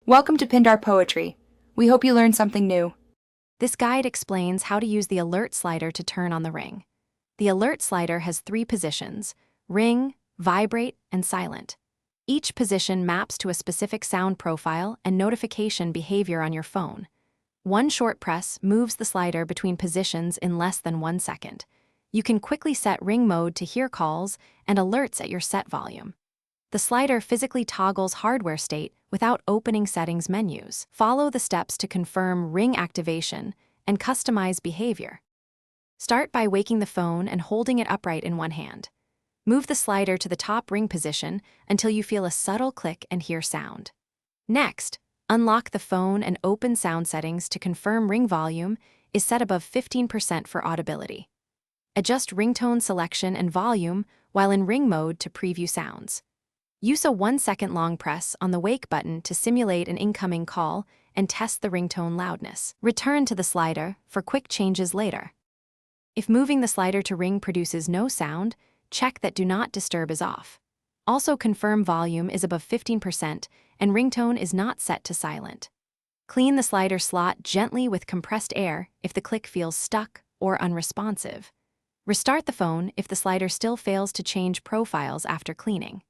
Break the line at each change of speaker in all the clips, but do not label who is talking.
Welcome to Pindar Poetry. We hope you learned something new.
This guide explains how to use the alert slider to turn on the ring. The alert slider has 3 positions: ring, vibrate, and silent. Each position maps to a specific sound profile and notification behavior on your phone. One short press moves the slider between positions in less than 1 second. You can quickly set ring mode to hear calls and alerts at your set volume. The slider physically toggles hardware state without opening settings menus. Follow the steps to confirm ring activation and customize behavior. Start by waking the phone and holding it upright in one hand. Move the slider to the top ring position until you feel a subtle click and hear sound. Next, unlock the phone and open sound settings to confirm ring volume is set above 15% for audibility. Adjust ringtone selection and volume while in ring mode to preview sounds. Use a 1-second long press on the wake button to simulate an incoming call and test the ringtone loudness. Return to the slider for quick changes later. If moving the slider to ring produces no sound, check that Do Not Disturb is off. Also confirm volume is above 15% and ringtone is not set to silent. Clean the slider slot gently with compressed air if the click feels stuck or unresponsive. Restart the phone if the slider still fails to change profiles after cleaning.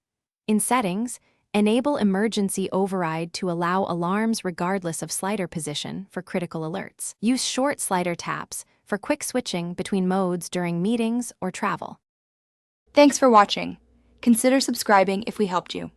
In settings, enable emergency override to allow alarms regardless of slider position for critical alerts. Use short slider taps for quick switching between modes during meetings or travel.
Thanks for watching. Consider subscribing if we helped you.